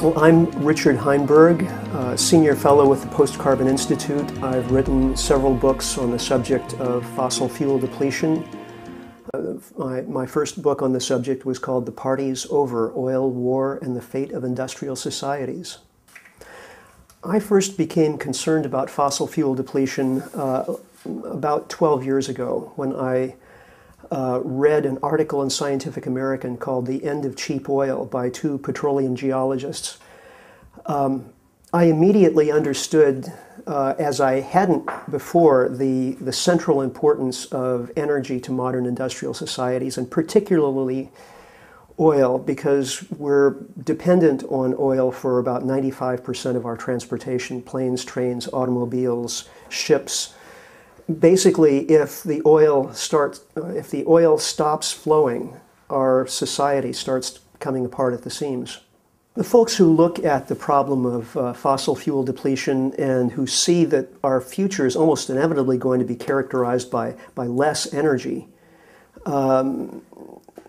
Well, I'm Richard Heinberg, Senior Fellow with the Post-Carbon Institute. I've written several books on the subject of fossil fuel depletion. My first book on the subject was called The Parties Over: Oil, War, and the Fate of Industrial Societies. I first became concerned about fossil fuel depletion about 12 years ago when I read an article in Scientific American called The End of Cheap Oil by two petroleum geologists. I immediately understood, as I hadn't before, the central importance of energy to modern industrial societies, and particularly oil, because we're dependent on oil for about 95% of our transportation: planes, trains, automobiles, ships. Basically, if the oil stops flowing, our society starts coming apart at the seams. The folks who look at the problem of fossil fuel depletion and who see that our future is almost inevitably going to be characterized by less energy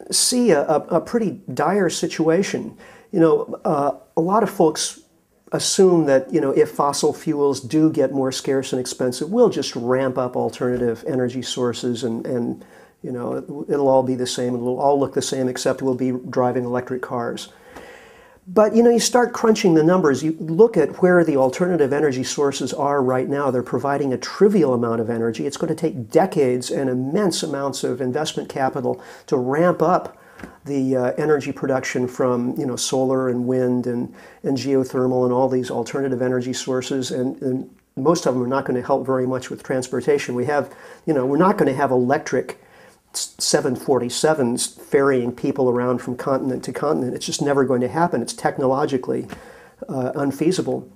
see a pretty dire situation. You know, a lot of folks assume that, you know, if fossil fuels do get more scarce and expensive, we'll just ramp up alternative energy sources and you know, it'll all be the same, it'll all look the same, except we'll be driving electric cars. But, you know, you start crunching the numbers, you look at where the alternative energy sources are right now. They're providing a trivial amount of energy. It's going to take decades and immense amounts of investment capital to ramp up the energy production from, you know, solar and wind and geothermal and all these alternative energy sources, and most of them are not going to help very much with transportation. We have, you know, we're not going to have electric 747s ferrying people around from continent to continent. It's just never going to happen. It's technologically unfeasible.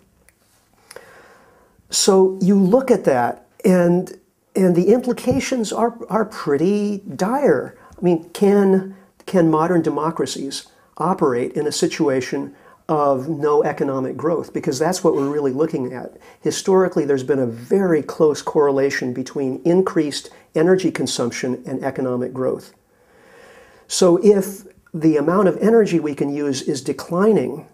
So you look at that, and the implications are pretty dire. I mean, can modern democracies operate in a situation of no economic growth? Because that's what we're really looking at. Historically, there's been a very close correlation between increased energy consumption and economic growth. So if the amount of energy we can use is declining,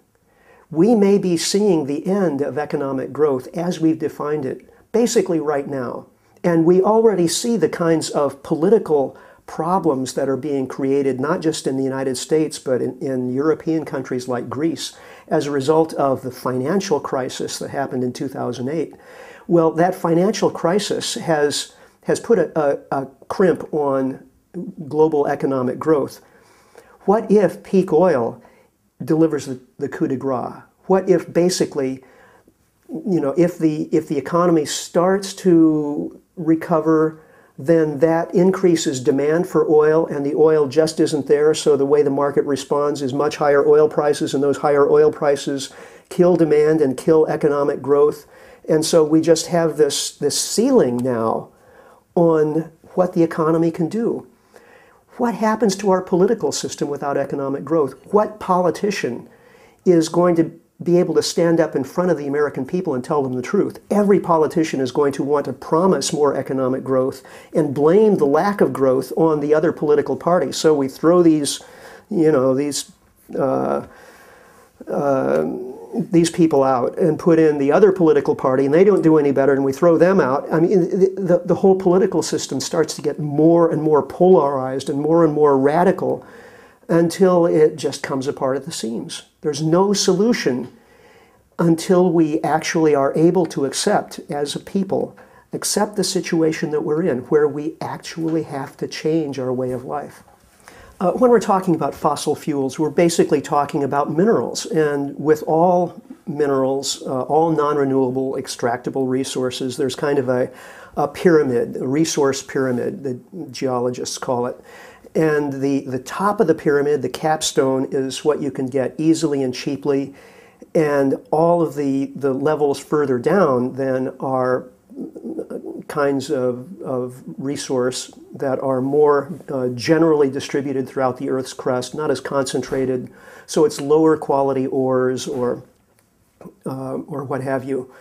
we may be seeing the end of economic growth as we've defined it, basically right now. And we already see the kinds of political problems that are being created, not just in the United States, but in European countries like Greece, as a result of the financial crisis that happened in 2008. Well, that financial crisis has put a crimp on global economic growth. What if peak oil delivers the coup de grace? What if basically, you know, if the economy starts to recover, then that increases demand for oil, and the oil just isn't there, so the way the market responds is much higher oil prices, and those higher oil prices kill demand and kill economic growth. And so we just have this ceiling now on what the economy can do. What happens to our political system without economic growth? What politician is going to be able to stand up in front of the American people and tell them the truth? Every politician is going to want to promise more economic growth and blame the lack of growth on the other political parties. So we throw these, you know, these people out and put in the other political party, and they don't do any better, and we throw them out. I mean, the whole political system starts to get more and more polarized and more radical until it just comes apart at the seams. There's no solution until we actually are able to accept, as a people, accept the situation that we're in, where we actually have to change our way of life. When we're talking about fossil fuels, we're basically talking about minerals. And with all minerals, all non-renewable extractable resources, there's kind of a pyramid, a resource pyramid, the geologists call it. And the top of the pyramid, the capstone, is what you can get easily and cheaply. And all of the levels further down then are kinds of resource that are more generally distributed throughout the Earth's crust, not as concentrated. So it's lower quality ores or what have you.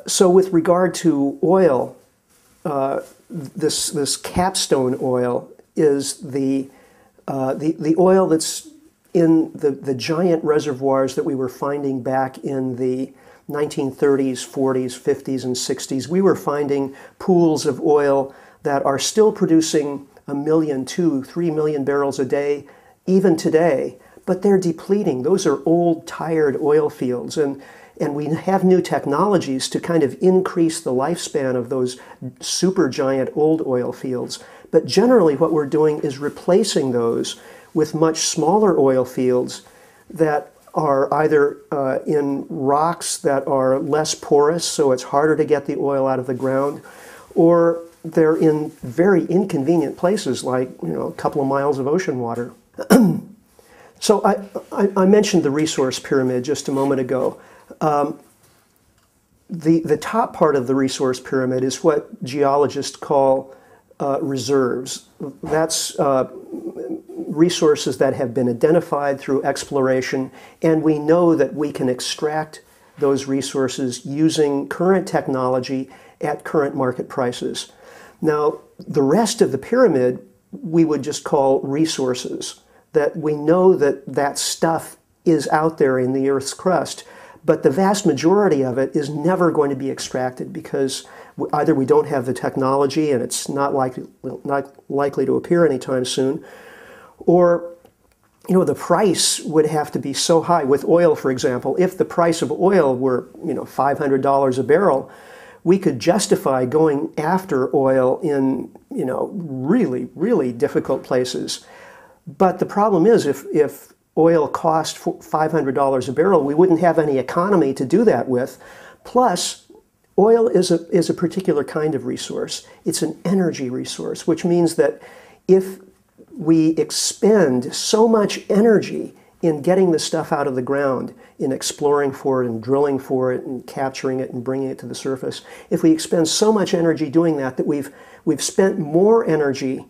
So with regard to oil, this capstone oil is the oil that's in the giant reservoirs that we were finding back in the 1930s, 40s, 50s, and 60s, we were finding pools of oil that are still producing 1 million, 2, 3 million barrels a day, even today, but they're depleting. Those are old, tired oil fields, and we have new technologies to kind of increase the lifespan of those supergiant old oil fields. But generally what we're doing is replacing those with much smaller oil fields that are either in rocks that are less porous, so it's harder to get the oil out of the ground, or they're in very inconvenient places like, you know, a couple of miles of ocean water. So I mentioned the resource pyramid just a moment ago. The top part of the resource pyramid is what geologists call reserves. That's resources that have been identified through exploration, and we know that we can extract those resources using current technology at current market prices. Now, the rest of the pyramid we would just call resources, that we know that that stuff is out there in the Earth's crust, but the vast majority of it is never going to be extracted because either we don't have the technology and it's not likely to appear anytime soon, or, you know, the price would have to be so high. With oil, for example, if the price of oil were, you know, $500 a barrel, we could justify going after oil in, you know, really, really difficult places. But the problem is, if oil cost $500 a barrel, we wouldn't have any economy to do that with. Plus, oil is a particular kind of resource. It's an energy resource, which means that if we expend so much energy in getting the stuff out of the ground, in exploring for it and drilling for it and capturing it and bringing it to the surface, if we expend so much energy doing that, that we've spent more energy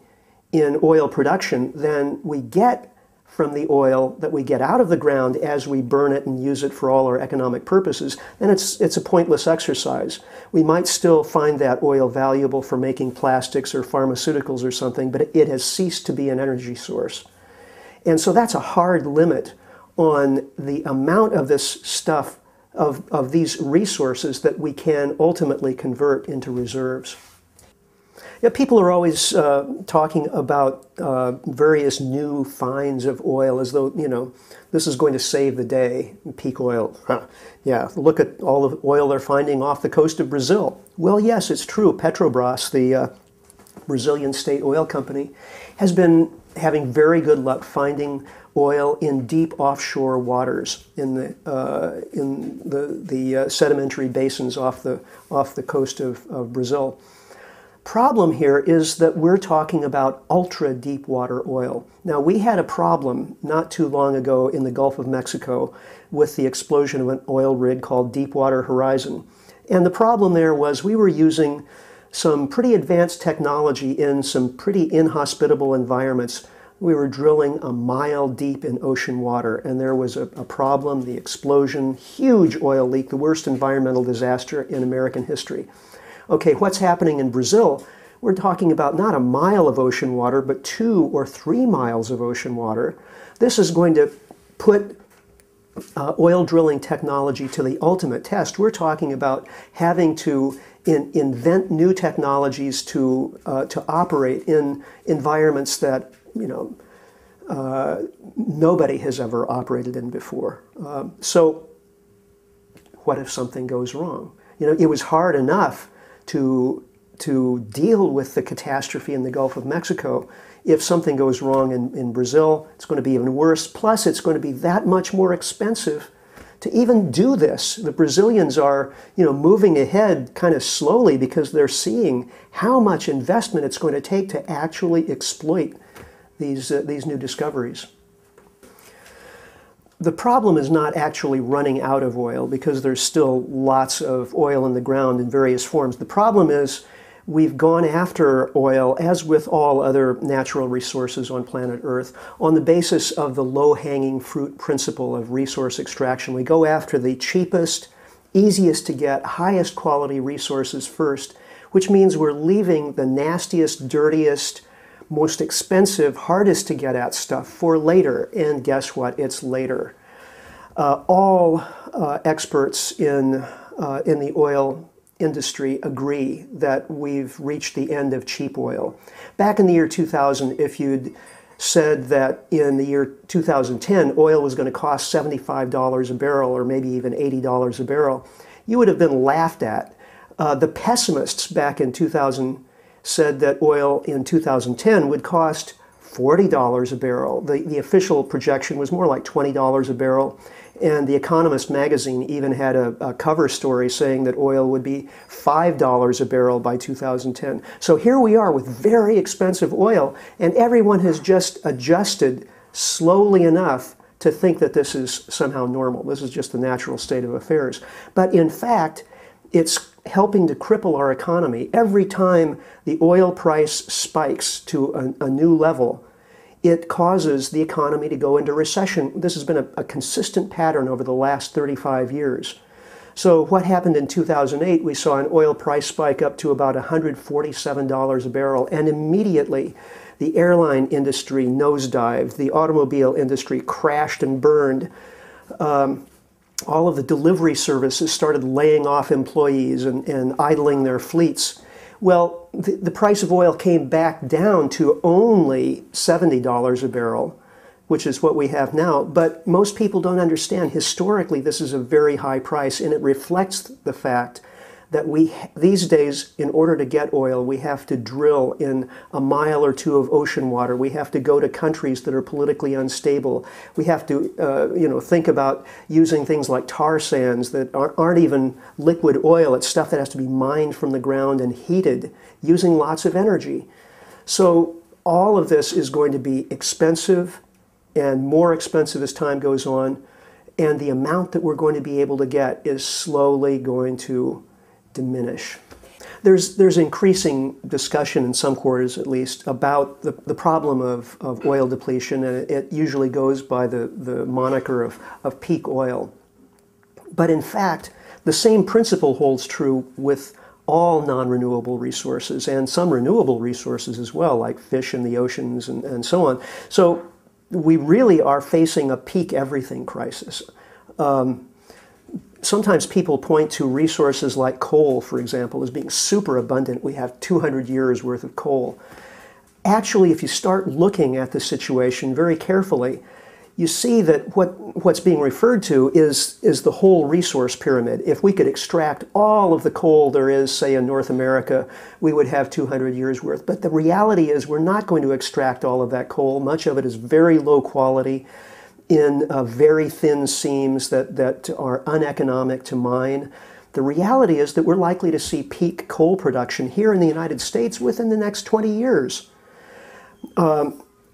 in oil production than we get from the oil that we get out of the ground as we burn it and use it for all our economic purposes, then it's a pointless exercise. We might still find that oil valuable for making plastics or pharmaceuticals or something, but it has ceased to be an energy source. And so that's a hard limit on the amount of this stuff, of these resources that we can ultimately convert into reserves. Yeah, people are always talking about various new finds of oil as though, you know, this is going to save the day, peak oil. Huh. Yeah, look at all the oil they're finding off the coast of Brazil. Well, yes, it's true. Petrobras, the Brazilian state oil company, has been having very good luck finding oil in deep offshore waters in the sedimentary basins off the coast of Brazil. Problem here is that we're talking about ultra deep water oil. Now, we had a problem not too long ago in the Gulf of Mexico with the explosion of an oil rig called Deepwater Horizon. And the problem there was we were using some pretty advanced technology in some pretty inhospitable environments. We were drilling a mile deep in ocean water, and there was a problem, the explosion, huge oil leak, the worst environmental disaster in American history. Okay, what's happening in Brazil? We're talking about not a mile of ocean water, but 2 or 3 miles of ocean water. This is going to put oil drilling technology to the ultimate test. We're talking about having to invent new technologies to operate in environments that, you know, nobody has ever operated in before. So what if something goes wrong? You know, it was hard enough to deal with the catastrophe in the Gulf of Mexico. If something goes wrong in Brazil, it's going to be even worse. Plus, it's going to be that much more expensive to even do this. The Brazilians are, you know, moving ahead kind of slowly because they're seeing how much investment it's going to take to actually exploit these new discoveries. The problem is not actually running out of oil because there's still lots of oil in the ground in various forms. The problem is we've gone after oil, as with all other natural resources on planet Earth, on the basis of the low-hanging fruit principle of resource extraction. We go after the cheapest, easiest to get, highest quality resources first, which means we're leaving the nastiest, dirtiest, most expensive, hardest to get at stuff for later. And guess what? It's later. All experts in the oil industry agree that we've reached the end of cheap oil. Back in the year 2000, if you'd said that in the year 2010 oil was going to cost $75 a barrel or maybe even $80 a barrel, you would have been laughed at. The pessimists back in 2000 said that oil in 2010 would cost $40 a barrel. The official projection was more like $20 a barrel. And The Economist magazine even had a cover story saying that oil would be $5 a barrel by 2010. So here we are with very expensive oil, and everyone has just adjusted slowly enough to think that this is somehow normal. This is just the natural state of affairs. But in fact, it's helping to cripple our economy. Every time the oil price spikes to a new level, it causes the economy to go into recession. This has been a consistent pattern over the last 35 years. So what happened in 2008, we saw an oil price spike up to about $147 a barrel, and immediately the airline industry nosedived, the automobile industry crashed and burned. All of the delivery services started laying off employees and idling their fleets. Well, the price of oil came back down to only $70 a barrel, which is what we have now. But most people don't understand. Historically, this is a very high price, and it reflects the fact that these days, in order to get oil, we have to drill in a mile or two of ocean water. We have to go to countries that are politically unstable. We have to, think about using things like tar sands that aren't even liquid oil. It's stuff that has to be mined from the ground and heated, using lots of energy. So all of this is going to be expensive and more expensive as time goes on. And the amount that we're going to be able to get is slowly going to diminish. There's increasing discussion in some quarters, at least, about the problem of oil depletion, and it usually goes by the moniker of peak oil. But in fact, the same principle holds true with all non-renewable resources and some renewable resources as well, like fish in the oceans and so on. So we really are facing a peak everything crisis. Sometimes people point to resources like coal, for example, as being super abundant. We have 200 years worth of coal. Actually, if you start looking at the situation very carefully, you see that what's being referred to is the whole resource pyramid. If we could extract all of the coal there is, say, in North America, we would have 200 years worth. But the reality is we're not going to extract all of that coal. Much of it is very low quality, in very thin seams that are uneconomic to mine. The reality is that we're likely to see peak coal production here in the United States within the next 20 years.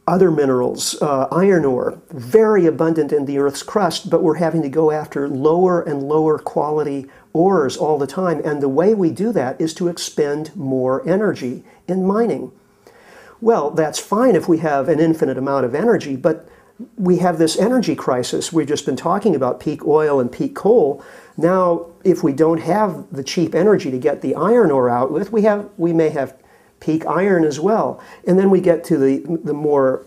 Other minerals, iron ore, very abundant in the Earth's crust, but we're having to go after lower and lower quality ores all the time. And the way we do that is to expend more energy in mining. Well, that's fine if we have an infinite amount of energy, but we have this energy crisis. We've just been talking about peak oil and peak coal. Now, if we don't have the cheap energy to get the iron ore out with, we may have peak iron as well. And then we get to the more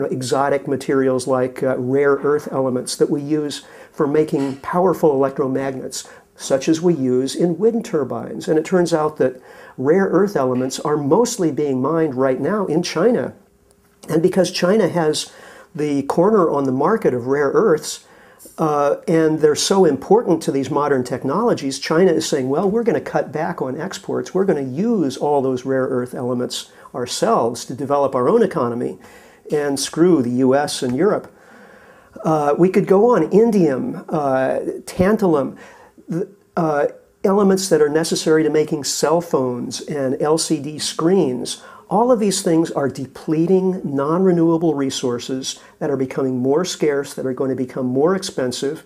exotic materials like rare earth elements that we use for making powerful electromagnets, such as we use in wind turbines. And it turns out that rare earth elements are mostly being mined right now in China. And because China has the corner on the market of rare earths, and they're so important to these modern technologies, China is saying, well, we're going to cut back on exports. We're going to use all those rare earth elements ourselves to develop our own economy and screw the US and Europe. We could go on. Indium, tantalum, elements that are necessary to making cell phones and LCD screens. All of these things are depleting non-renewable resources that are becoming more scarce, that are going to become more expensive.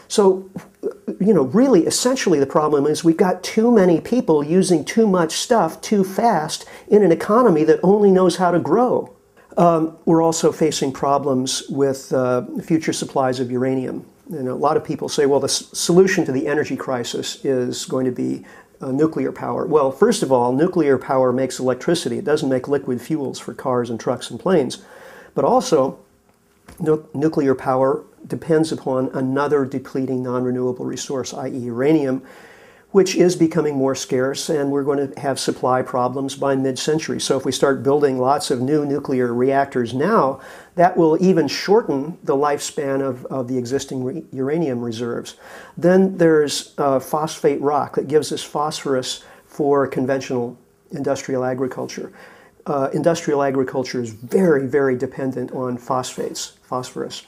So, really, essentially the problem is we've got too many people using too much stuff too fast in an economy that only knows how to grow. We're also facing problems with future supplies of uranium. A lot of people say, well, the solution to the energy crisis is going to be nuclear power? Well, first of all, nuclear power makes electricity. It doesn't make liquid fuels for cars and trucks and planes. But also, nuclear power depends upon another depleting non-renewable resource, i.e. uranium, which is becoming more scarce, and we're going to have supply problems by mid-century. So if we start building lots of new nuclear reactors now, that will even shorten the lifespan of the existing uranium reserves. Then there's phosphate rock that gives us phosphorus for conventional industrial agriculture. Industrial agriculture is very, very dependent on phosphorus.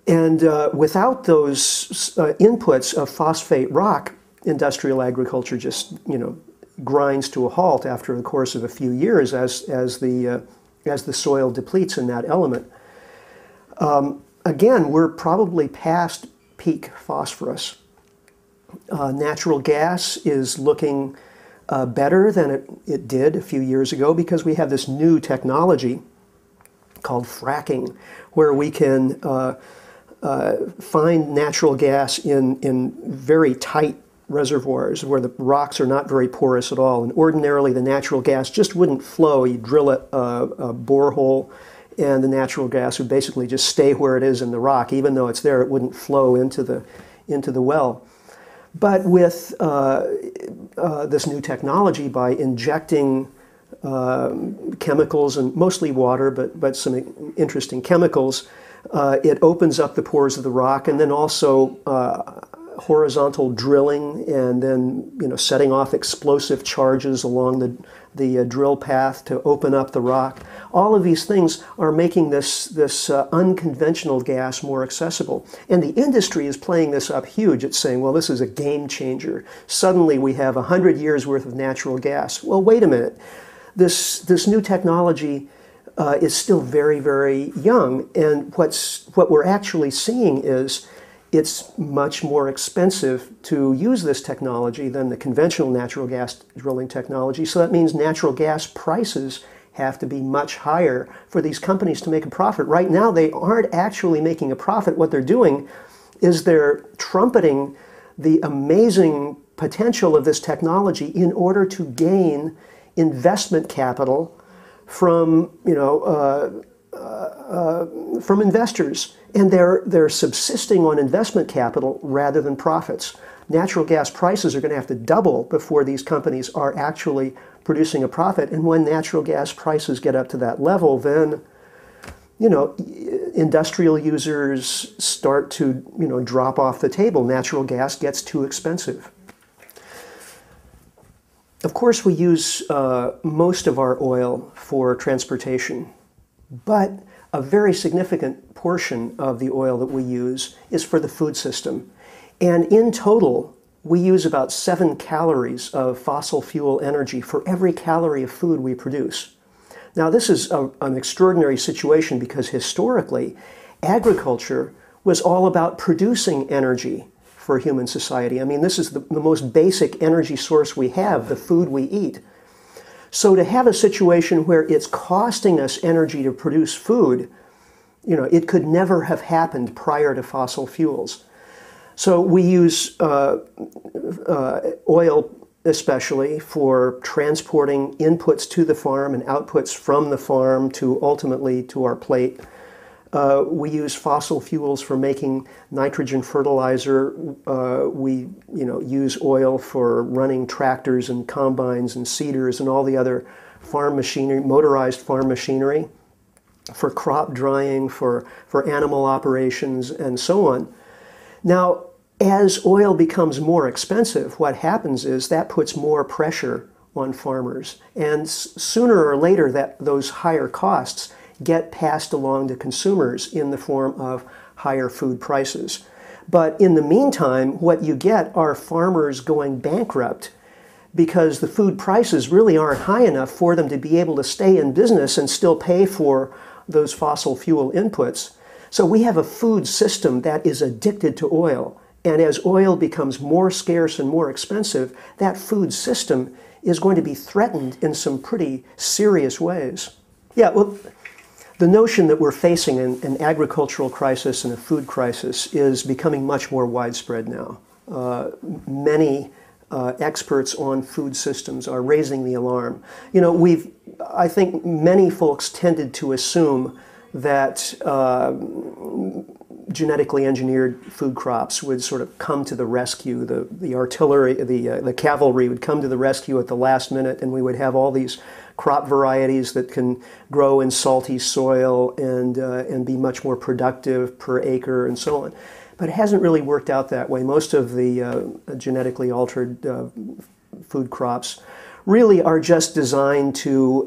And without those inputs of phosphate rock, industrial agriculture just, grinds to a halt after the course of a few years as the soil depletes in that element. Again, we're probably past peak phosphorus. Natural gas is looking better than it did a few years ago because we have this new technology called fracking, where we can find natural gas in very tight reservoirs where the rocks are not very porous at all. And ordinarily the natural gas just wouldn't flow. You drill a borehole and the natural gas would basically just stay where it is in the rock. Even though it's there, it wouldn't flow into the well. But with this new technology, by injecting chemicals, and mostly water, but some interesting chemicals, it opens up the pores of the rock, and then also horizontal drilling, and then setting off explosive charges along the drill path to open up the rock. All of these things are making this unconventional gas more accessible. And the industry is playing this up huge. It's saying, well, this is a game changer. Suddenly we have 100 years worth of natural gas. Well, wait a minute. This new technology is still very, very young. And what we're actually seeing is it's much more expensive to use this technology than the conventional natural gas drilling technology. So that means natural gas prices have to be much higher for these companies to make a profit. Right now, they aren't actually making a profit. What they're doing is they're trumpeting the amazing potential of this technology in order to gain investment capital from, from investors. And they're subsisting on investment capital rather than profits. Natural gas prices are going to have to double before these companies are actually producing a profit. And when natural gas prices get up to that level, then, industrial users start to, drop off the table. Natural gas gets too expensive. Of course, we use most of our oil for transportation, but a very significant portion of the oil that we use is for the food system. And in total, we use about 7 calories of fossil fuel energy for every calorie of food we produce. Now, this is an extraordinary situation because historically, agriculture was all about producing energy for human society. I mean, this is the most basic energy source we have, the food we eat. So to have a situation where it's costing us energy to produce food, it could never have happened prior to fossil fuels. So we use oil especially for transporting inputs to the farm and outputs from the farm to ultimately to our plate. We use fossil fuels for making nitrogen fertilizer. We use oil for running tractors and combines and seeders and all the other farm machinery, motorized farm machinery, for crop drying, for animal operations, and so on. Now, as oil becomes more expensive, what happens is that puts more pressure on farmers. And sooner or later, those higher costs get passed along to consumers in the form of higher food prices. But in the meantime, what you get are farmers going bankrupt because the food prices really aren't high enough for them to be able to stay in business and still pay for those fossil fuel inputs. So we have a food system that is addicted to oil. And as oil becomes more scarce and more expensive, that food system is going to be threatened in some pretty serious ways. Yeah, well, the notion that we're facing an agricultural crisis and a food crisis is becoming much more widespread now. Many experts on food systems are raising the alarm. You know, I think many folks tended to assume that genetically engineered food crops would sort of come to the rescue. The artillery, the cavalry would come to the rescue at the last minute, and we would have all these crop varieties that can grow in salty soil and be much more productive per acre and so on. But it hasn't really worked out that way. Most of the genetically altered food crops really are just designed to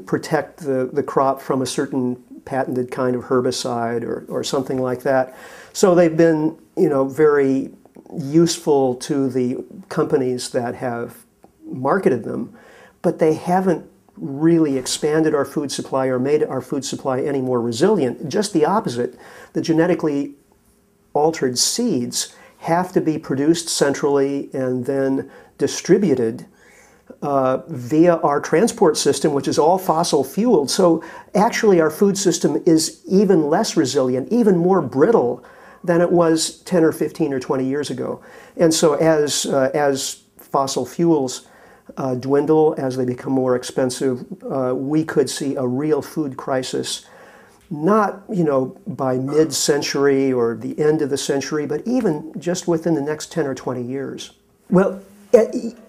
protect the crop from a certain patented kind of herbicide or something like that. So they've been, you know, very useful to the companies that have marketed them, but they haven't really expanded our food supply or made our food supply any more resilient. Just the opposite. The genetically altered seeds have to be produced centrally and then distributed via our transport system, which is all fossil fueled. So actually our food system is even less resilient, even more brittle than it was 10 or 15 or 20 years ago. And so as fossil fuels dwindle, as they become more expensive, we could see a real food crisis, not, you know, by mid-century or the end of the century, but even just within the next 10 or 20 years. Well,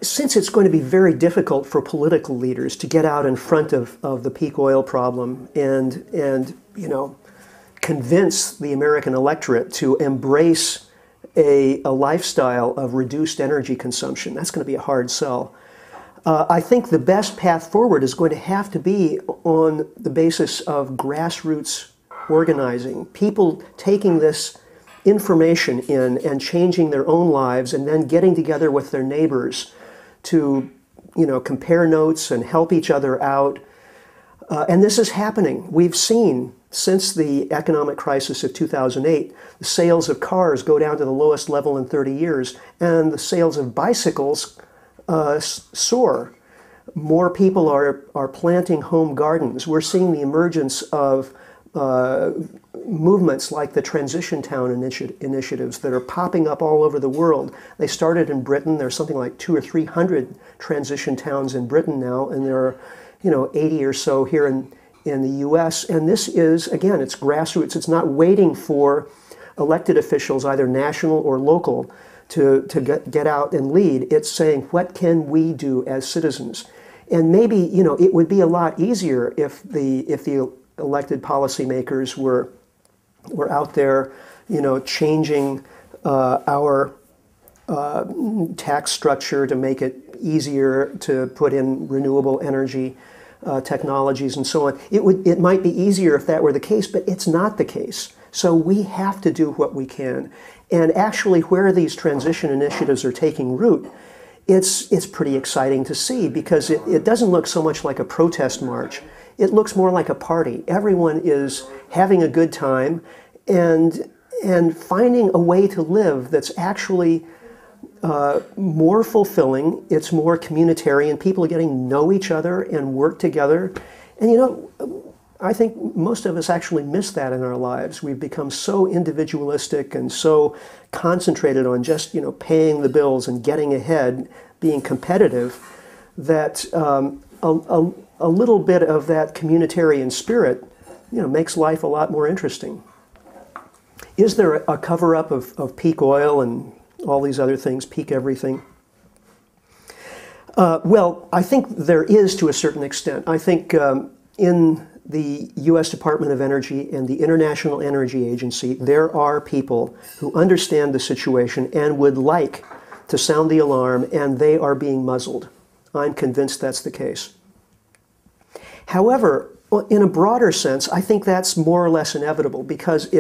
since it's going to be very difficult for political leaders to get out in front of the peak oil problem and you know, convince the American electorate to embrace a lifestyle of reduced energy consumption, that's going to be a hard sell. I think the best path forward is going to have to be on the basis of grassroots organizing, people taking this information in and changing their own lives and then getting together with their neighbors to, you know, compare notes and help each other out. And this is happening. We've seen since the economic crisis of 2008, the sales of cars go down to the lowest level in 30 years, and the sales of bicycles soar. More people are planting home gardens. We're seeing the emergence of movements like the Transition Town initiatives that are popping up all over the world. They started in Britain. There's something like 200 or 300 transition towns in Britain now, and there are, you know, 80 or so here in the U.S. And this is, again, it's grassroots. It's not waiting for elected officials, either national or local, to get out and lead. It's saying, what can we do as citizens? And maybe, you know, it would be a lot easier if the elected policymakers were out there, you know, changing our tax structure to make it easier to put in renewable energy technologies and so on. It might be easier if that were the case, but it's not the case. So we have to do what we can. And actually, where these transition initiatives are taking root, it's pretty exciting to see, because it doesn't look so much like a protest march. It looks more like a party. Everyone is having a good time and finding a way to live that's actually more fulfilling. It's more communitarian. People are getting to know each other and work together. And you know, I think most of us actually miss that in our lives. We've become so individualistic and so concentrated on just, you know, paying the bills and getting ahead, being competitive, that a little bit of that communitarian spirit, you know, makes life a lot more interesting. Is there a cover-up of peak oil and all these other things, peak everything? Well, I think there is, to a certain extent. I think in the U.S. Department of Energy and the International Energy Agency, there are people who understand the situation and would like to sound the alarm, and they are being muzzled. I'm convinced that's the case. However, in a broader sense, I think that's more or less inevitable, because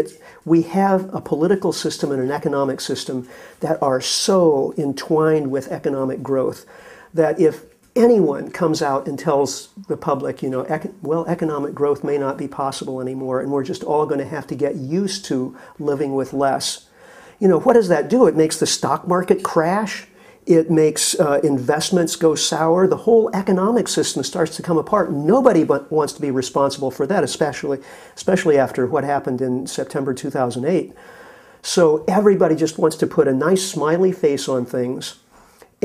we have a political system and an economic system that are so entwined with economic growth that if anyone comes out and tells the public, you know, well, economic growth may not be possible anymore, and we're just all going to have to get used to living with less, you know, what does that do? It makes the stock market crash. It makes investments go sour. The whole economic system starts to come apart. Nobody wants to be responsible for that, especially after what happened in September 2008. So everybody just wants to put a nice smiley face on things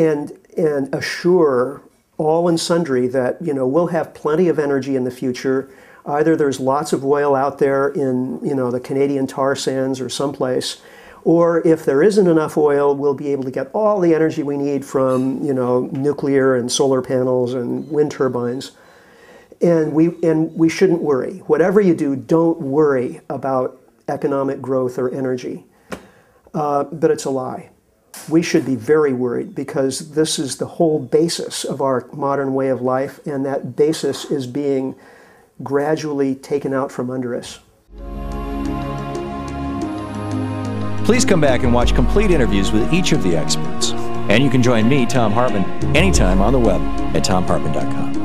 and assure all and sundry that, you know, we'll have plenty of energy in the future. Either there's lots of oil out there in, you know, the Canadian tar sands or someplace, or if there isn't enough oil, we'll be able to get all the energy we need from, you know, nuclear and solar panels and wind turbines. And we shouldn't worry. Whatever you do, don't worry about economic growth or energy. But it's a lie. We should be very worried, because this is the whole basis of our modern way of life, and that basis is being gradually taken out from under us. Please come back and watch complete interviews with each of the experts. And you can join me, Thom Hartmann, anytime on the web at thomhartmann.com.